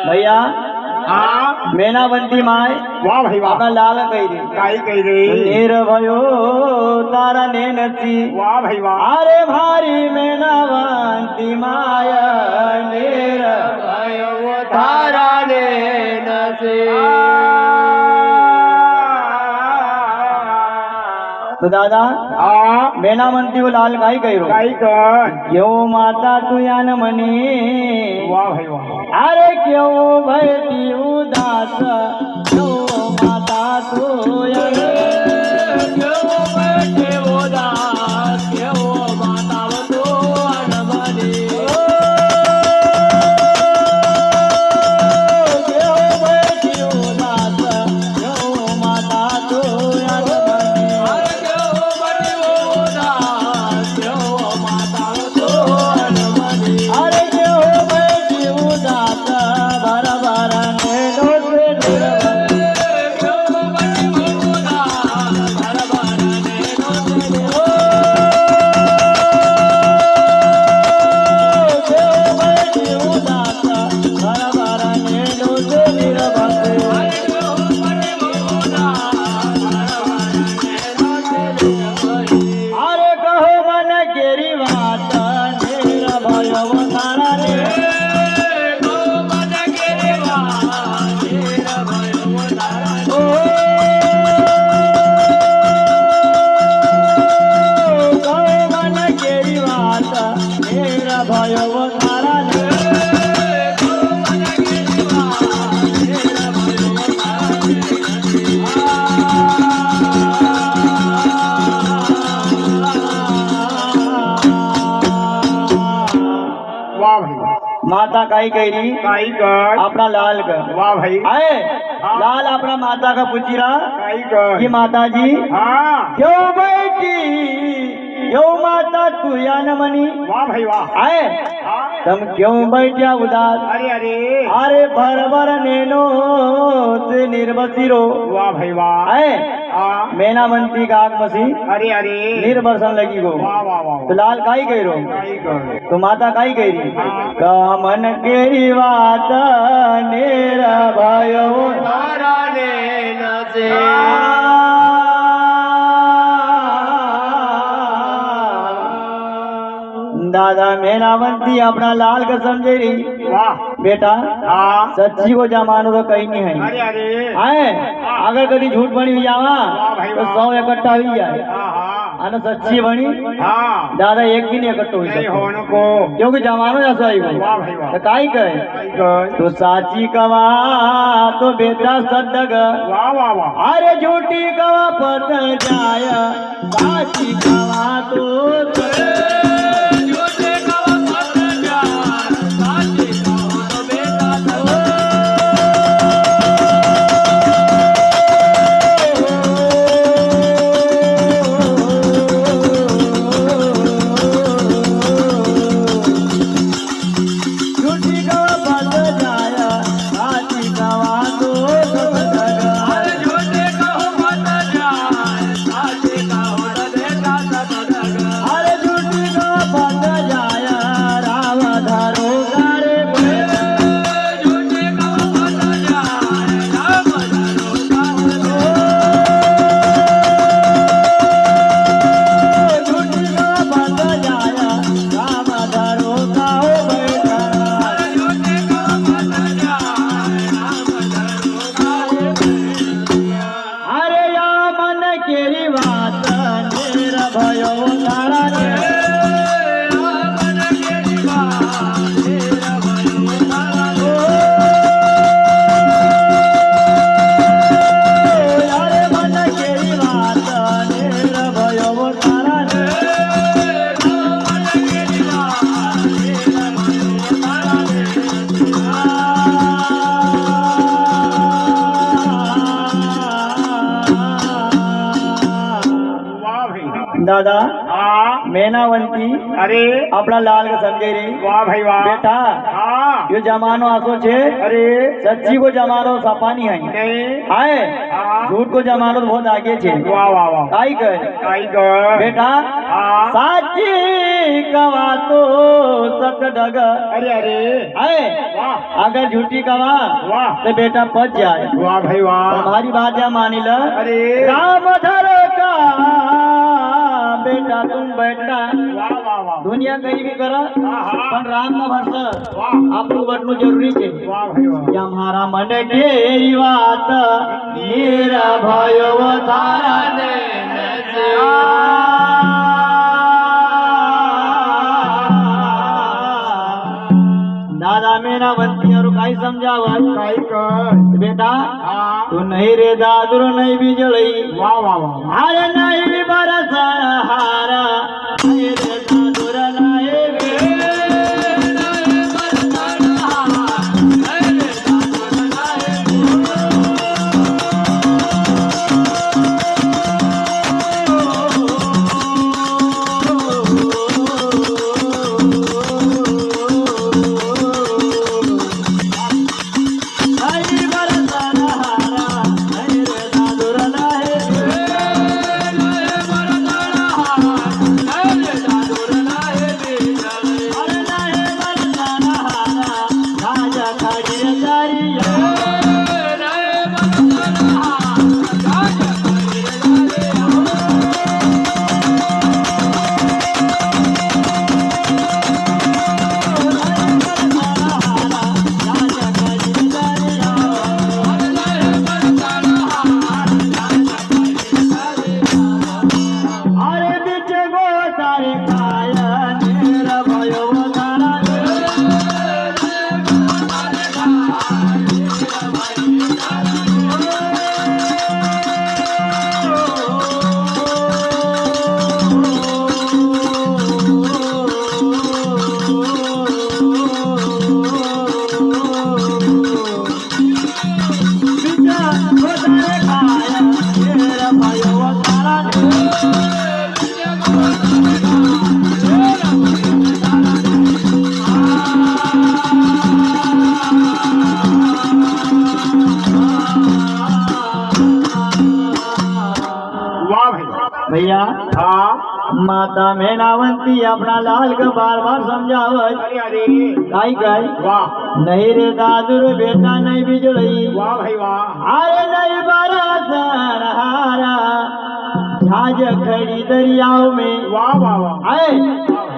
भैया हाँ मेनावंती माय वाह भाई वाह अपना लाल कही रे काई कही रे निर्भयो तारा नेनसी वाह भाई वाह अरे भारी मेनावंती माय निर्भयो तारा नेनसी। तो दादा हाँ मेनावंती को लाल काई कही रो काई कर यो माता तू यान मनी वाह भाई वाह अरे क्यों भयती उदास क्यों माता तू यान क्यों भयती उदास क्यों माता तू अनमनी क्यों भयती उदास क्यों माता तू अनमनी अरे क्यों भयती उदास क्यों माता तू अनमनी अरे क्यों भयती उदास अरे कहो मन केरी बात नेरा भयो तारा ने कहो मन केरी बात नेरा भयो तारा ने कहो मन केरी बात नेरा भयो तारा ने कहो मन केरी बात नेरा भयो वाह भाई वाह माता काई कही रही काई कर अपना लाल का वाह भाई आए लाल अपना माता का पूछी रहा काई कर कि माता जी हाँ क्यों बैठी क्यों माता तू या न मनी वाह भाई वाह आए हाँ तुम क्यों बैठा उदास अरे अरे अरे भर भर नैनो से निर्बसिरो वाह भाई वाह आए हाँ मेनावंती का आग मसी अरे अरे निर्बसन लगी गो वाह वाह वाह तो लाल काई कही रो काई कर तो माता काई कही रही हाँ। कामन केरी बात नेरा भयो तारा ने नसे दादा मेनावंती अपना लाल का समझे रही वाह बेटा हाँ सच्ची को जमानो तो कहीं नहीं है अरे अरे आए अगर कभी झूठ बनी हुई जावा भाई तो वाह। 100 इकट्ठा हुई जाए हाँ हाँ अन सच्ची बनी हाँ दादा एक भी नहीं इकट्ठा हुई नहीं सकती होने को क्योंकि जमानो ऐसा ही वाह भाई वाह। तो काई कहे काई कर तो साची कवा तो बेटा सदग वाह वाह वाह अरे झूठी कवा पत जाय साची कवा तो झूठी कवा पत जाय साची कवा तो बेटा झूठी कवा पत जाय साची कवा तो सदग अरे झूठी कवा पत जाय साची कवा तो बेटा सदग अरे झूठी कवा पत जाय राव धरो करे झूठी कवा पत जाय राव धरो करे झूठी कवा पत जाय राम धरो काओ बैठा झूठी कवा पत जाय राम धरो काओ बैठा अरे या मन केरी बात नेरा भयो तारा ने या मन केरी बात नेरा भयो तारा ने अरे मन केरी बात नेरा भयो तारा ने मन केरी बात नेरा भयो तारा ने वाह भाई दादा हाँ मेनावंती अरे अपना लाल का समझे रही वाह भाई वाह बेटा हाँ यो जमानो आसो छे अरे सच्ची को जमानो सपानी है नहीं आए हाँ झूठ को जमानो तो बहुत आगे छे वाह वाह वाह काई कहे काई कर बेटा हाँ साची कवा तो सत डग अरे अरे आए वाह अगर झूठी कवा वाह तो बेटा पच जाए। वाह भाई वाह हमारी बात या मानी ल। अरे राम धरो का बेटा तुम बैठना वाह वाह वाह दुनिया कहीं भी करा हाँ। पण राम ना भरसा वाह આપણું બટનું જરૂરી છે। वाह भाई वाह या मारा मन केरी વાત मेरा भयो तारा ने दादा मेरा बंती और काई समझावत काय कर बेटा हाँ तू नहीं रे दादुर नहीं बिजळई वाह वाह वाह अरे नहीं बरसण हारा नहीं रे दादुर नाही रे नहीं बरसण हारा नहीं रे दादुर नाही नहीं बरसण हारा नहीं रे दादुर नाही रे नहीं बरसण हारा नहीं रे दादुर नाही बिजळई अरे नाही बरसण हारा राजा खाडी दारी नहीं बरसण हारा राजा खाडी दारी अरे बीच गो तारे काया नेर भयो तारा वाह भाई भैया हाँ माता मेनावंती अपना लाल के बार बार समझावत अरे अरे काई काई वाह नहीं रे दादुर बेटा नहीं बिजड़ई वाह भाई वाह अरे नहीं बरसण हारा झाज खड़ी दरियाओं में वाह वाह वाह आए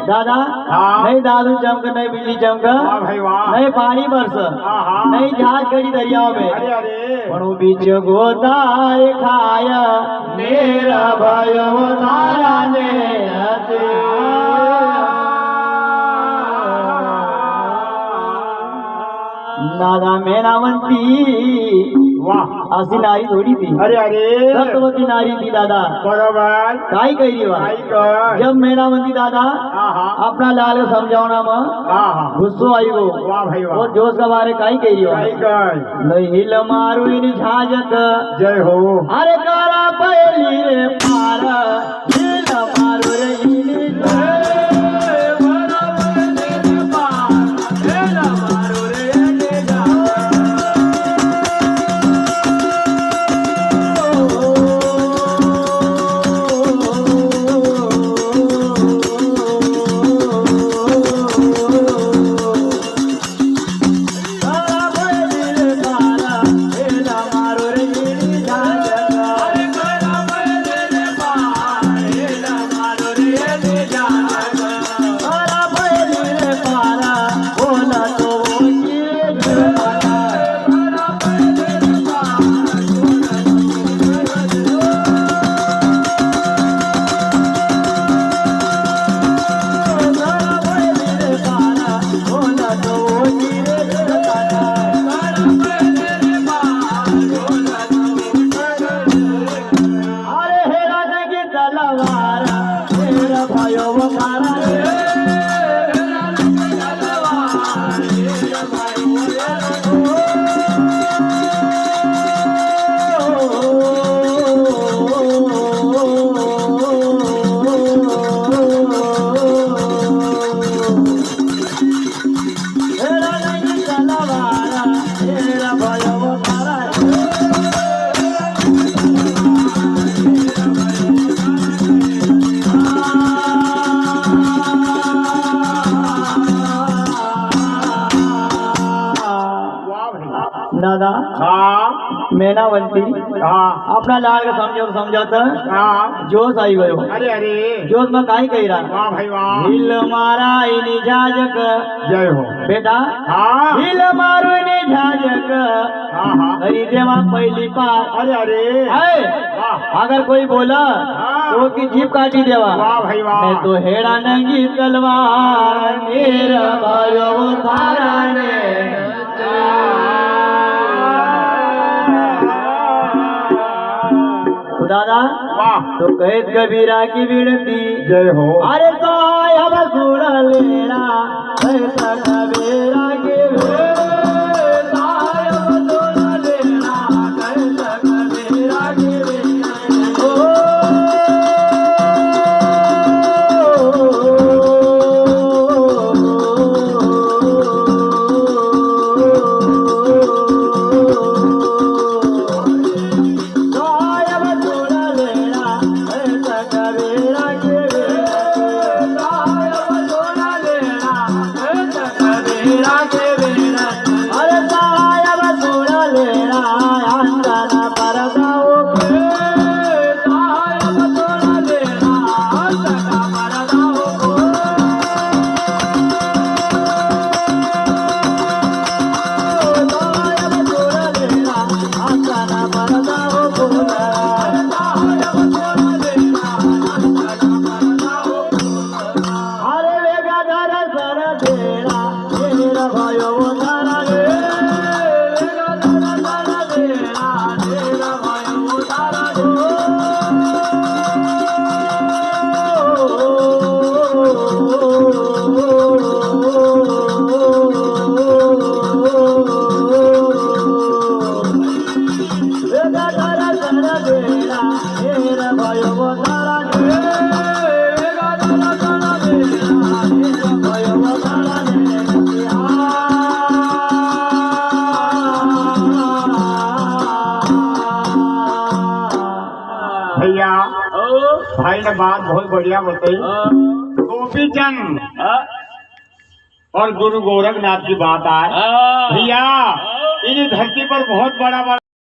दादा हाँ। नहीं दादू चमक नहीं बिजली चमक वाह भाई वाह नहीं पानी बरस हाँ हाँ नहीं जहाज खड़ी दरियाओं में अरे अरे पण बीच गोतार खाया मेरा भयो तारा ने दादा मेनावंती वाह अशी नारी थोडी थी अरे अरे सत्यवती नारी थी दादा बरोबर काय कही वा काय कर जब मेनावंती दादा हाँ हाँ अपना लाल समझावना में हाँ हाँ गुस्सो आई वो वाह भाई वाह और जोश का बारे काई कही वा काय कर नहीं मारू इन झाजक जय हो अरे कारा पहली रे पार हिल मारू रे इनी दादा हाँ मैनावंती हाँ अपना लाल का समझौता हाँ जोश आई गयो अरे अरे जोश में काई कही रहा वाह भाई वाह हिल मारा इनी झाजक जय हो बेटा हाँ हिल मारो इनी झाजक हाँ हाँ खरीदे वहाँ पहली पार अरे अरे है वाह अगर कोई बोला तो की जीप काटी देवा वाह भाई वाह नहीं तो हेड़ा नंगी तलवार मेरा भयो थारा ने दादा वाह तो कहत कबीरा की विनती जय हो अरे तो अब सुन लेना कहत कबीरा की भैया भाई ने बात बहुत बढ़िया बताई गोपी चंद और गुरु गोरखनाथ की बात आए भैया इन धरती पर बहुत बड़ा